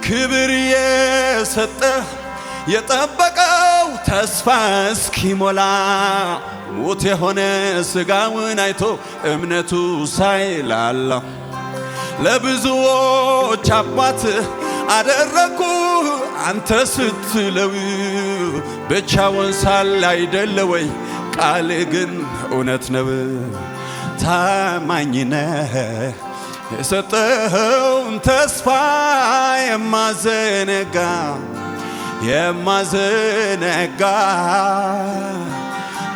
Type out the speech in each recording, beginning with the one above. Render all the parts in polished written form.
ክብር የሰጠ የጠበቀው ተስፋ እስኪሞላ ሙት የሆነ ሥጋውን አይቶ እምነቱ ሳይላላ ለብዙዎች አባት አደረኩ አንተ ስትለው ብቻውን ሳለ አይደለ ወይ ቃል ግን እውነት ነው። ታማኝ ነህ የሰጠኸውን ተስፋ የማዘነጋ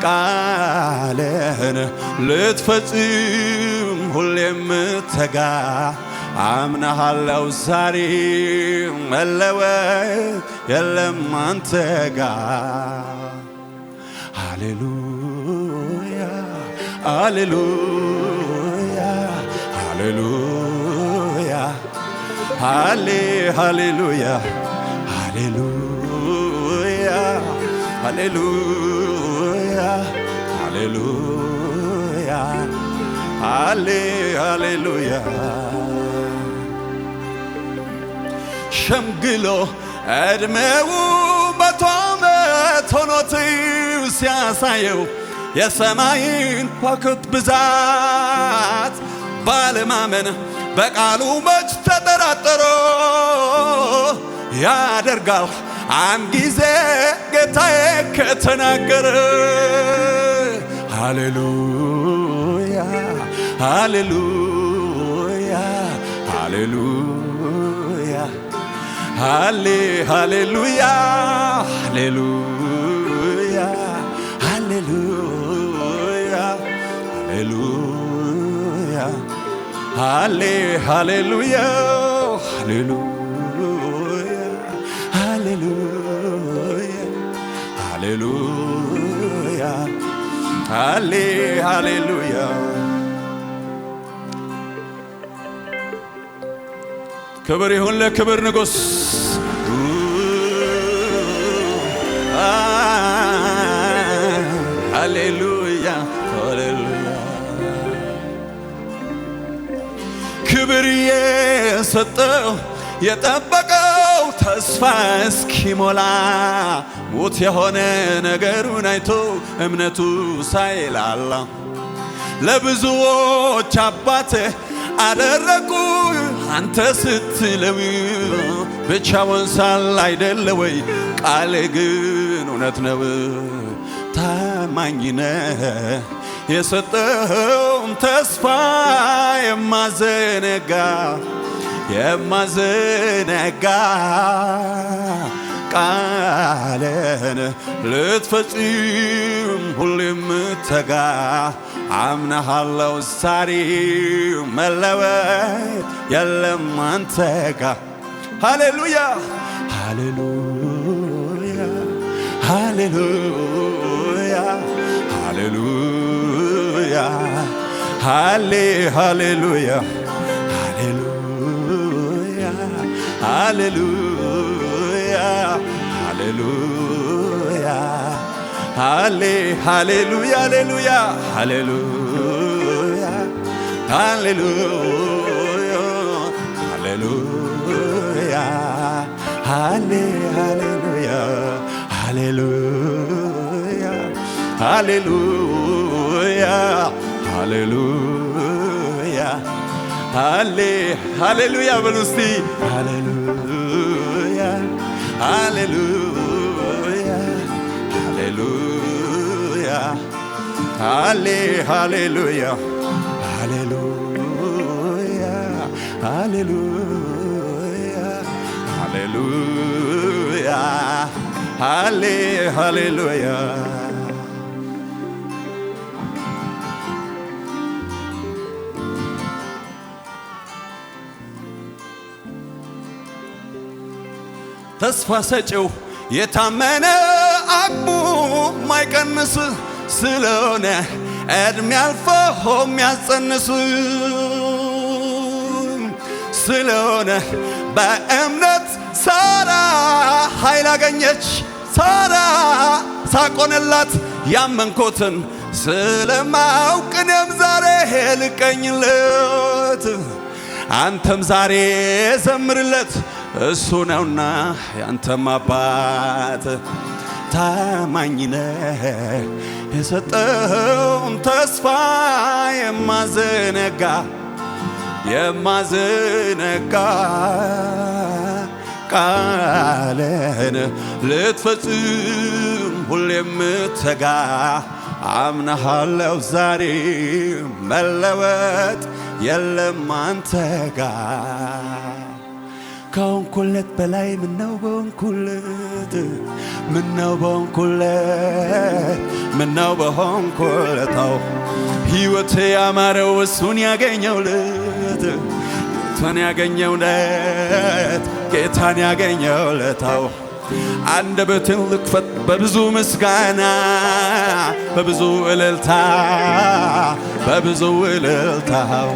ቃልህን ልትፈጽም ሁሌም የምትተጋ አምናሃለው ዛሬ መለወጥ የለም አንተ ጋር። ሃሌሉያ ሃሌሉያ ሃሌሉያ ሃሌሉያ ሃሌሉያ ሃሌሉያ ሃሌሉያ ሃሌሉያ ሸምግሎ ዕድሜው 100 ዓመት ሆኖት ሲያሳየው የሰማይን ከዋክብት ብዛት ባለማመን በቃሉ መች ተጠራጠሮ ያደርጋል አንድ ጊዜ ጌታዬ ከተናገረ። ሃሌሉያ ሃሌሉያ ሃሌሉያ ሃሌሉያ ሃሌሉያ ሃሌሉያ ሃሌሉያ ሃሌሉያ ሃሌሉያ ሃሌሉያ ሃሌሉያ ክብር ይሁን ለክብር ንጉሥ። ሃሌሉያ ሃሌሉያ ክብር የሰጠው የጠበቀው ተስፋ እስኪሞላ ሙት የሆነ ነገሩን አይቶ እምነቱ ሳይላላ ለብዙዎች አባት አደረኩ አንተ ስትለው ብቻውን ሳለ አይደለ ወይ ቃል ግን እውነት ነው። ታማኝ ነህ የሰጠኸውን ተስፋ የማዘነጋ ቃልህን ልትፈጽም ሁሌም የምትተጋ አምናሃለው ዛሬ መለወጥ የለም አንተ ጋር። ሃሌሉያ ሃሌሉያ ሃሌሉያ ሃሌሉያ ሃሌሉያ ሃሌሉያ ሃሌሉያ ሃሌሉያ ሃሌሉያ ሃሌሉያ ሃሌሉያ ሃሌሉያ ሃሌሉያ ሃሌሉያ ሃሌሉያ ሃሌሉያ ሃሌሉያ በሉ እስቲ ሃሌሉያ ሃሌሉያ ሃሌሉያ ሃሌሉያ ሃሌሉያ ሃሌሉያ ሃሌሉያ ሃሌሉያ ተስፋ ሰጪው የታመነ አቅሙ ማይቀንስ ስለሆነ ዕድሜ አልፎ የሚያጸንስ ስለሆነ በእምነት ሳራ ኃይል አገኘች። ሳራ ሳቆንላት ያመንኮትን ስለማውቅ እኔም ዛሬ ልቀኝለት አንተም ዛሬ ዘምርለት እሱ ነውና ያንተም አባት ታማኝ ነህ የሰጠውን ተስፋ የማዘነጋ ቃልህን ልትፈጽም ሁሌ የምትተጋ አምናሃለሁ ዛሬ መለወጥ የለም አንተ ጋር ከሆንኩለት በላይ ምነው በሆንኩለት ምነው በሆንኩለታው ሕይወቴ ያማረው እሱን ያገኘውለት ጌታን ያገኘውለታው አንደበትን ልክፈት በብዙ ምስጋና በብዙ እልልታው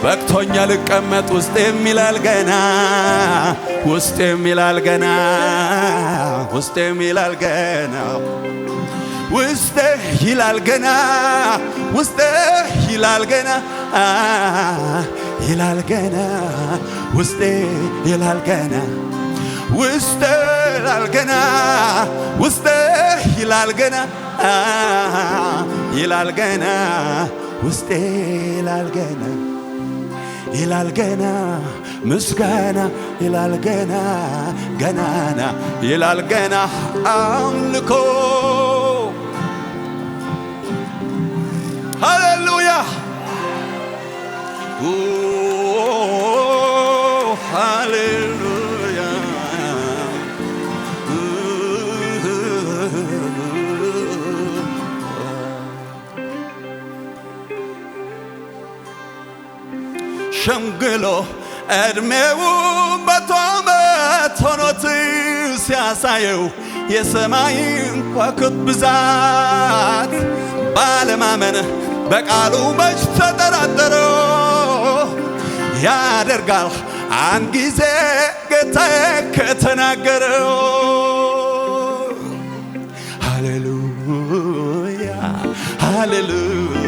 በቅቶኛ ልቀመጥ ውስጤም ይላል ገና ውስጤም ይላል ገና ውስጤ ይላል ገና ውስጤ ይላል ገና ውስጤ ይላል ገና ውስጤ ይላል ገና ውስጤ ይላል ገና ውስጤ ይላል ገና ምስጋና ይላል ገና ገናና ይላል ገና አምልኮ ሃሌሉያ ሃሌሉያ ሸምግሎ ዕድሜው መቶ ዓመት ሆኖት ሲያሳየው የሰማይን ከዋክብት ብዛት ባለማመን በቃሉ መች ተጠራጠረው ያደርጋል አንድ ጊዜ ጌታዬ ከተናገረው ሃሌሉያ ሃሌሉያ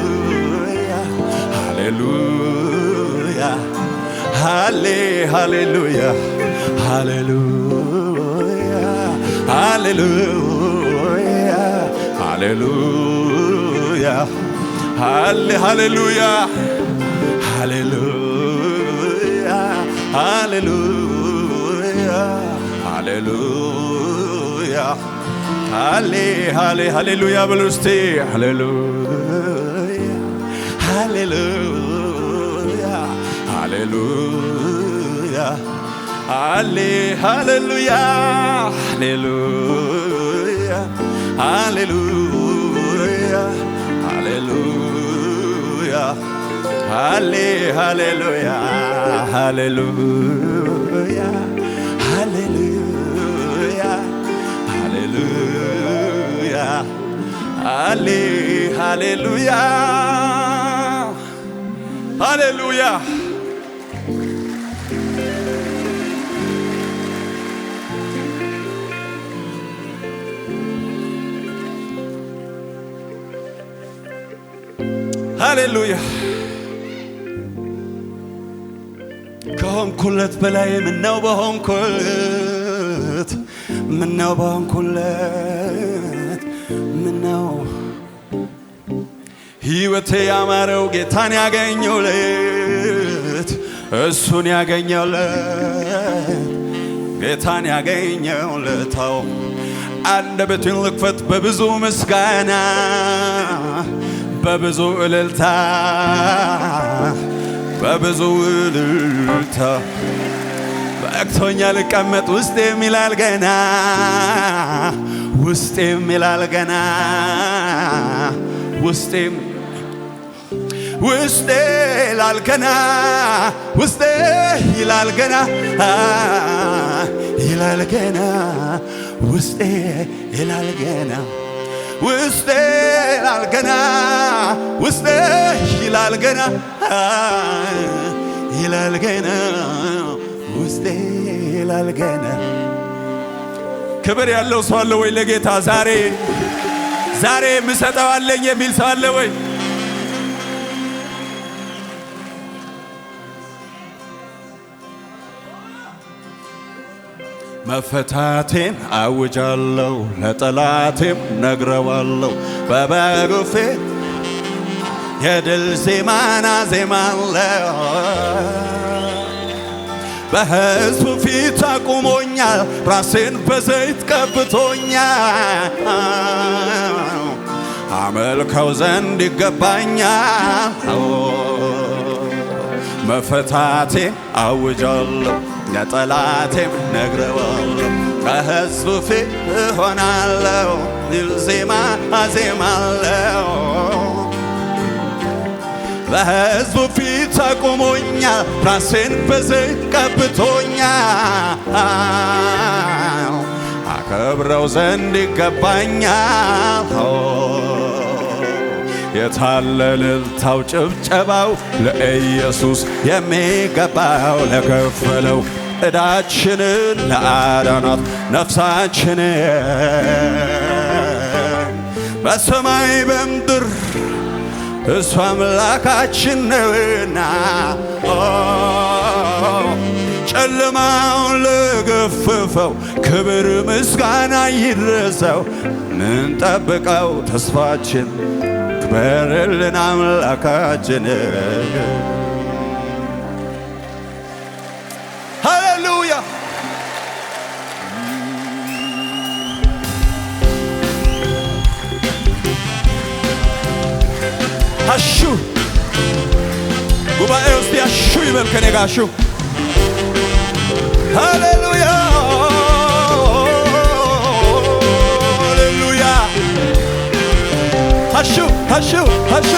ሃሌሉያ ሃሌሉያ ሃሌሉያ ሃሌሉያ ሃሌሉያ ሃሌሉያ ሃሌሉያ ሃሌሉያ ሃሌሉያ ሃሌሉያ በሉ እስቲ ሃሌሉያ ሃሌሉያ ሃሌሉያ ሃሌሉያ ሃሌሉያ ሃሌሉያ ሃሌሉያ ሃሌሉያ ሃሌሉያ ሃሌሉያ ሃሌሉያ ሃሌሉያ ሃሌሉያ ሃሌሉያ ከሆንኩለት በላይ ምነው በሆንኩለት ምነው ሕይወቴ ያማረው ጌታን ያገኘውለት እሱን ያገኘውለት ጌታን ያገኘውለታው አንደበቴን ልክፈት በብዙ ምስጋና በብዙ እልልታ በቅቶኛ ልቀመጥ ውስጤም ይላል ገና ይላል ገና ውስጤ ይላል ገና ውስጤ ይላል ገና ውስጤ ይላል ገና ውስጤ ይላል ገና ውስጤ ይላል ገና ውስጤ ይላል ገና። ክብር ያለው ሰው አለ ወይ ለጌታ? ዛሬ የምሰጠው አለኝ የሚል ሰው አለ ወይ? መፈታቴን አውጃለሁ ለጠላቴም ነግረዋለሁ በበጉ ፊት የድል ዜማን አዜማለሁ በሕዝቡ ፊት አቁሞኛል ራሴን በዘይት ቀብቶኛል አመልከው ዘንድ ይገባኛል መፈታቴን አውጃለሁ ለጠላቴም ነግረዋለሁ በሕዝቡ ፊት እሆናለሁ ድል ዜማ አዜማለሁ በሕዝቡ ፊት አቁሞኛል ራሴን በዘይት ቀብቶኛል አከብረው ዘንድ ይገባኛል የታለ እልልታው ጭብጨባው ለኢየሱስ የሚገባው ለከፈለው ዕዳችንን ለአዳናት ነፍሳችንን በሰማይ በምድር እሱ አምላካችን ነውና ጨለማውን ለገፈፈው ክብር ምስጋና ይድረሰው ምንጠብቀው ተስፋችን ክበርልን አምላካችን ሃሌሉያ አሹ ጉባኤ ውስጥ ያሹ ይበል ከኔ ጋር አሹ ሃሌሉያ ሃሌሉያ አሹ አሹ አሹ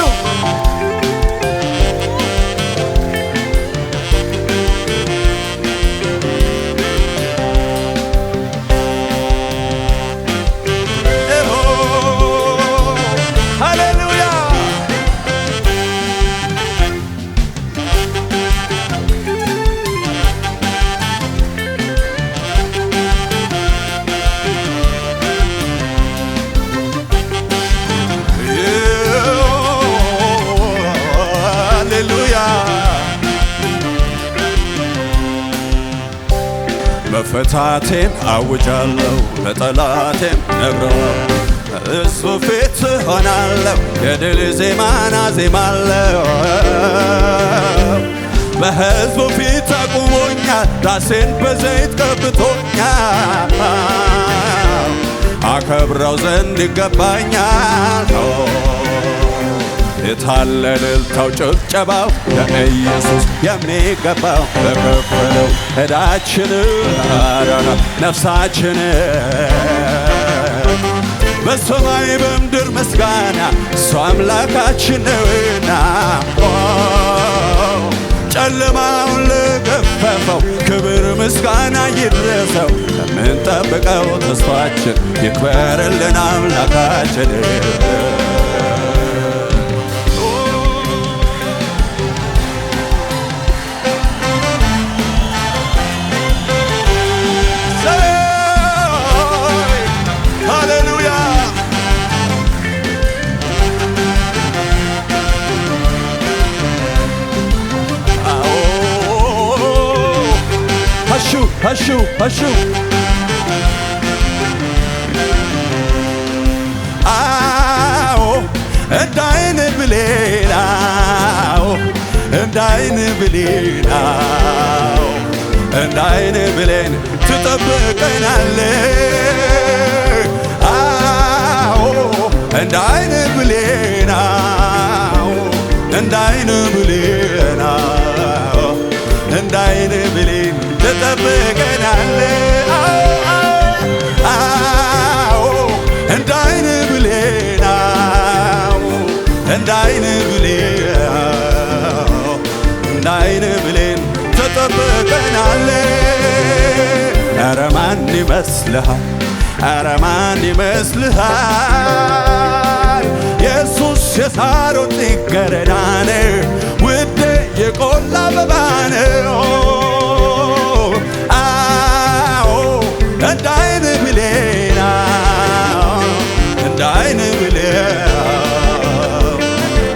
መፈታቴን አውጃለሁ ለጠላቴም ነግረዋለሁ በሕዝቡ ፊት ሆናለሁ የድል ዜማን አዜማለሁ በሕዝቡ ፊት አቁሞኛል ራሴን በዘይት ቀብቶኛል አከብረው ዘንድ ይገባኛል የታለ እልልታው ጭብጨባው ለኢየሱስ የሚገባው ለከፈለው ዕዳችንን አዳናት ነፍሳችንን በሰማይ በምድር ምስጋና እሱ አምላካችን ነውና ጨለማውን ለገፈፈው ክብር ምስጋና ይድረሰው ከምንጠብቀው ተስፋችን ይክበርልን አምላካችን አሹ አሹ አዎ እንዳይን ብሌን አዎ እንዳይን ብሌን አዎ እንዳይን ብሌን ትጠብቀናለህ አዎ እንዳይን ብሌን አዎ እንዳይን ብሌን አዎ እንዳይን ብሌን ትጠብቀናለህ አዎ እንዳይን ብሌን አዎ እንዳይን ብሌን እንዳይን ብሌን ትጠብቀናለህ ኧረ ማን ይመስልሃል ኧረ ማን ይመስልሃል ኢየሱስ የሳሮን ጽጌረዳ ነው ውዴ የቆላ አበባ ነው እንዳይን ብሌን እንዳይን ብሌን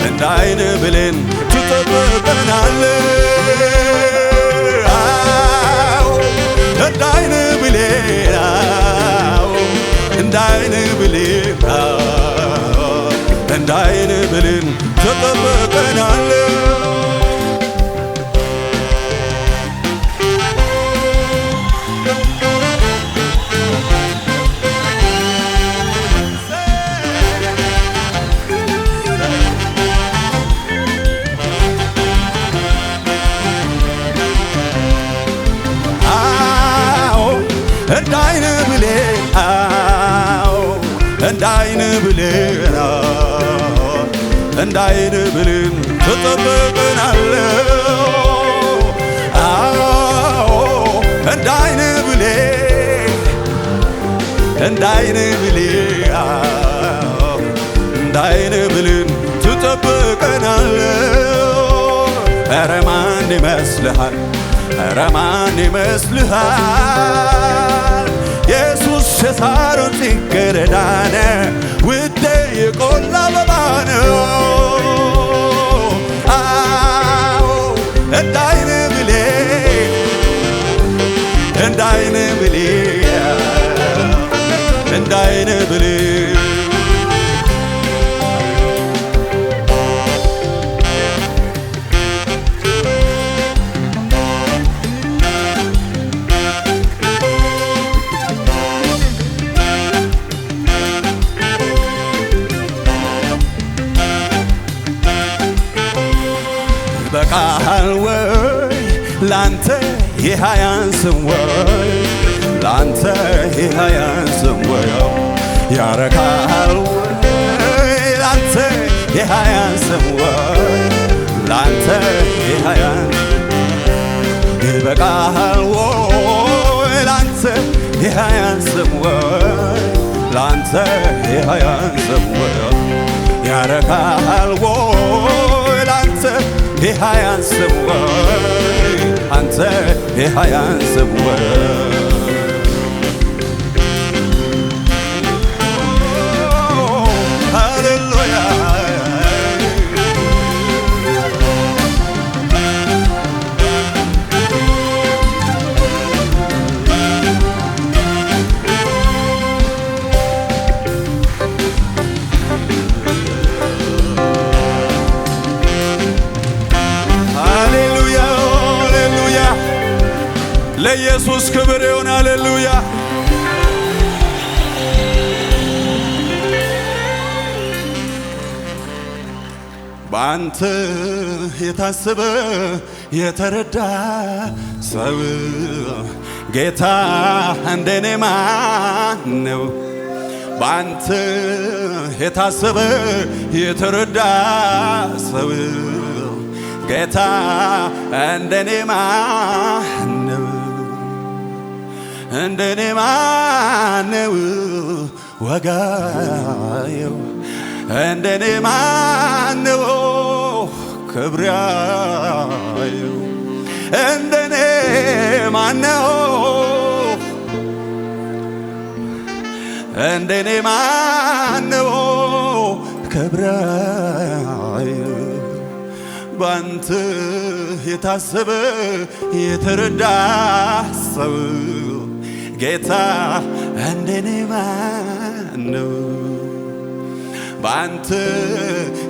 እንዳይን ብሌን ትጠብቀናለህ እንዳይን ብሌን ትጠብቀናለህ። እንደ ዓይን ብሌን እንደ ዓይን ብሌን እንደ ዓይን ብሌን ትጠብቀናለህ። እንደ ዓይን ብሌን እንደ ዓይን ብሌን እንደ ዓይን ብሌን ትጠብቀናለህ። ኧረ ማን ይመስልሃል? ኧረ ማን ይመስልሃል? ኢየሱስ የሳሮን ጽጌረዳ ነው፣ ውዴ የቆላ አበባ ነው። አዎ እንደ ዓይን ብሌን እንደ ዓይን ብሌን እንደ ዓይን ብሌን ይበቃሃል ወይ ላንተ ይህ አያንስም ወይ? ላንተ ይህ አያንስም ወይ? ያረካሃል ወይ ላንተ ይህ አያንስም ወይ? ላንተ ይህ አያንስም። ይበቃሃል ወይ ላንተ ይህ አያንስም ወይ? ላንተ ይህ አያንስም ወይ? ያረካሃል ወይ ላንተ ይህ አያንስም ወይ? አንተ ይህ አያንስም ወይ? ሃሌሉያ ለኢየሱስ ክብር ይሁን። ሃሌሉያ በአንተ የታሰበ የተረዳ ሰው ጌታ እንደኔ ማን ነው? በአንተ የታሰበ የተረዳ ሰው ጌታ እንደኔ ማን ነው? እንደኔ ማን ነው ወጋየው? እንደኔ ማን ነው ክብሬያየው? እንደኔ ማን ነው? እንደኔ ማን ነው ክብሬያየው? ባንተ የታሰበ የተረዳ ሰው ጌታ እንደኔ ማን ነው? ባንተ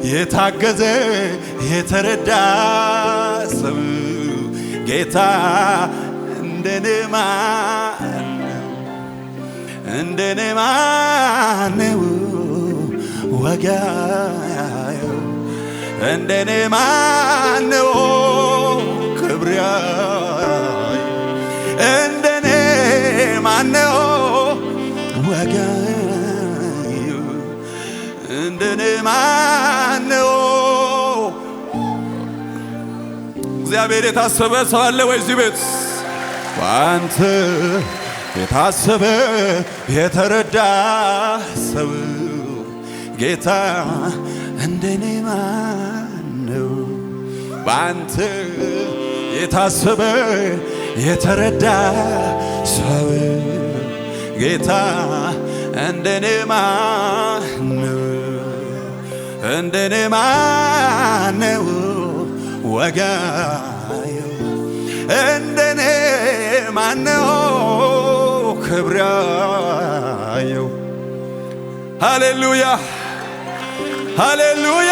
የታገዘ የተረዳ ሰው ጌታ እንደኔ ማን ነው? እንደኔ ማን ነው ወጋየው? እንደኔ ማን ነው ክብሬያየው? እንደኔ ማን ነው ወጋየው? እንደኔ ማን ነው? እግዚአብሔር የታሰበ ሰው አለ ወይ እዚህ ቤት? በአንተ የታሰበ የተረዳ ሰው ጌታ እንደኔ ማን ነው? በአንተ የታሰበ የተረዳ ሰው ጌታ እንደኔ ማን ነው? እንደኔ ማን ነው ወጋየው? እንደኔ ማን ነው ክብሬያየው? ሃሌሉያ ሃሌሉያ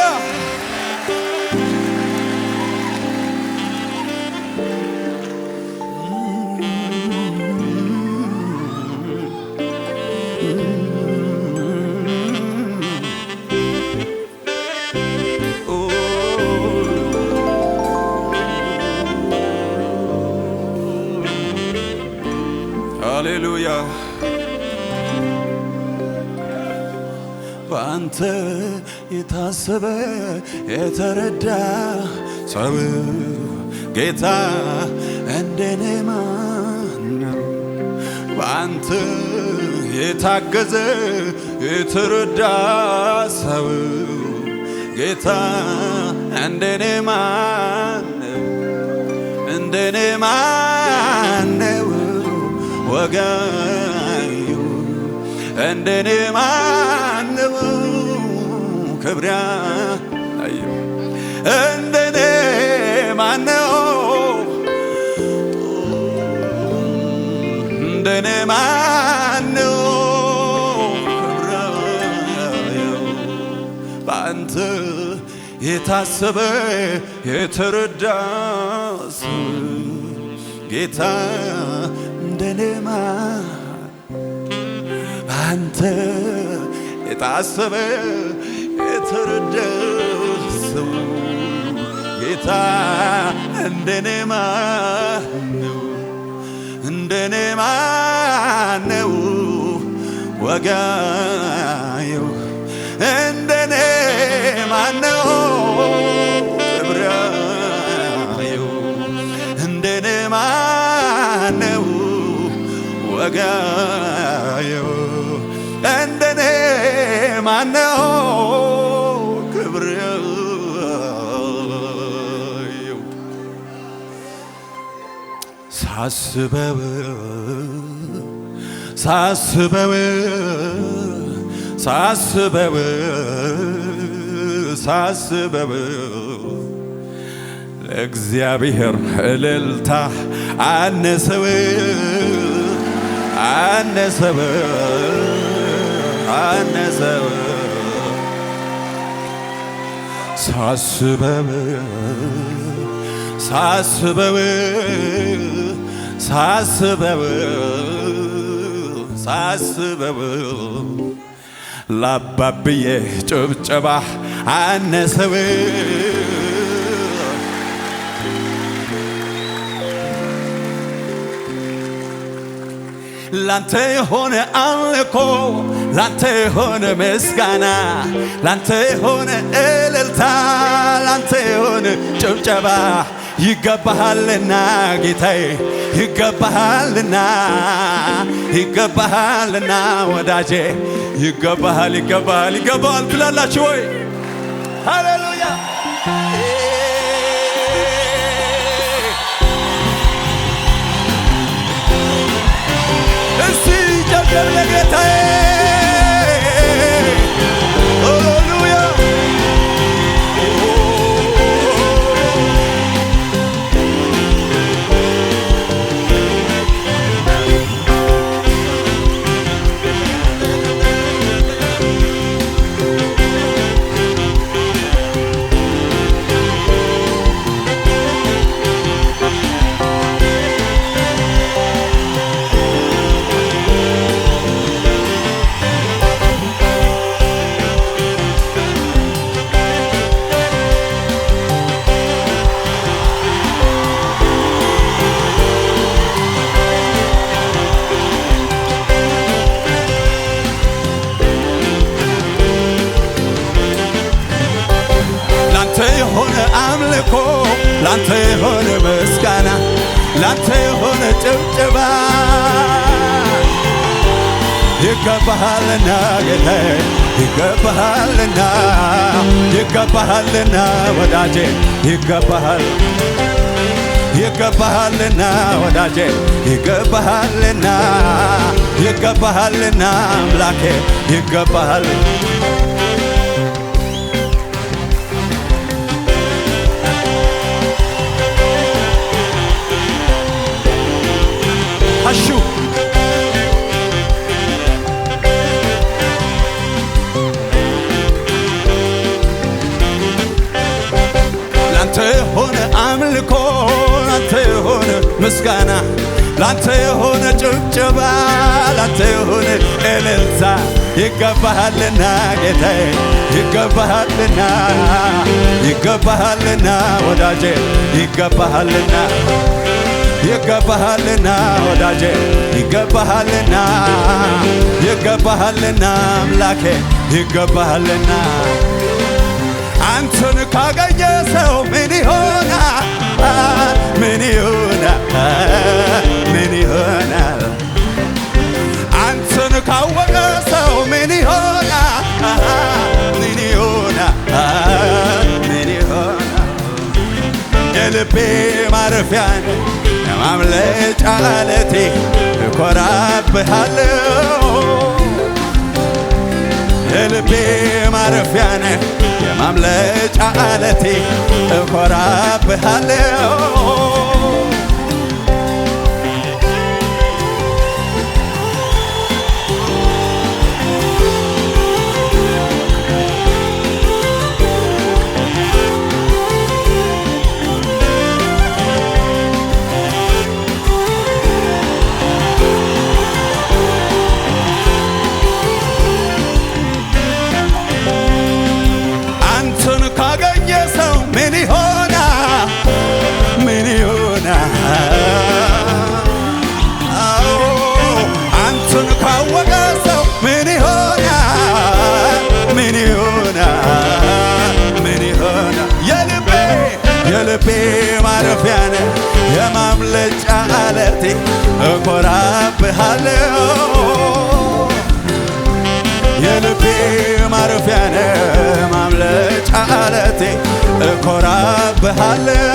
ሃሌሉያ በአንተ የታሰበ የተረዳ ሰው ጌታ እንደኔ ማነው? በአንተ የታገዘ የተረዳ ሰው ጌታ እንደኔ ማነው? እንደኔ ማነው? ወጋዩ እንደኔ ማነው? ክብሪያ እንደኔ ማነው? እንደኔ ማነው? ክብሪያው በአንተ የታሰበ የተረዳ ጌታ እንደኔ አንተ የታሰበ የተረዳ ሰው ጌታ እንደኔ ማነው? እንደኔ ማነው? ወጋየው እንደኔ ማነው? ክብራየው እንደኔ ማነው? ወጋየው እንደኔ ማነው? ክብራየው ሳስበው ሳስበው ሳስበው ሳስበው ለእግዚአብሔር እልልታ አነሰው አነሰው አነሰው ሳስበው ሳስበው ሳስበው ሳስበው ላባብዬ ጭብጨባ አነሰው ላንተ የሆነ አምልኮ ላንተ የሆነ ምስጋና ላንተ የሆነ እልልታ ላንተ የሆነ ጭብጨባ ይገባሃልና ጌታዬ ይገባሃልና ይገባሃልና ወዳጄ ይገባሃል ይገባሃል ይገባሃል ትላላችሁ ወይ? ሃሌሉያ እስቲ ጨብጨብ ለጌታዬ ሃሌሉያ ላንተ የሆነ ምስጋና ላንተ የሆነ ጭብጨባ ይገባሃልና ጌታዬ ይገባሃልና ይገባሃልና ወዳጄ ይገባሃል ይገባሃልና ወዳጄ ይገባሃልና ይገባሃልና አምላኬ ይገባሃል አሹ ላንተ የሆነ አምልኮ ላንተ የሆነ ምስጋና ላንተ የሆነ ጭብጨባ ላንተ የሆነ እልልታ ይገባሃልና ጌታዬ ይገባሃልና ይገባሃልና ወዳጄ ይገባሃልና ይገባሃልና ወዳጄ ይገባሃልና ይገባሃልና አምላኬ ይገባሃልና አንተን ካገኘ ሰው ምን ይሆናል ምን ይሆናል ምን ይሆናል አንተን ካወቀ ሰው ምን ይሆናል ምን ይሆናል ምን ይሆናል የልቤ ማረፊያን የማምለጫ ዓለቴ እኮራብሃለሁ የልቤ ማረፊያን የማምለጫ ዓለቴ እኮራብሃለሁ ምን ይሆናል ምን ይሆናል አንተን ካወቀ ሰው ምን ይሆናል ምን ይሆናል ምን ይሆናል የልቤ ማረፊያ ነህ የማምለጫ ዓለቴ እኮራብሃለሁ የልቤ ማረፊያ ነህ ማምለጫ ዓለቴ እኮራብሃለሁ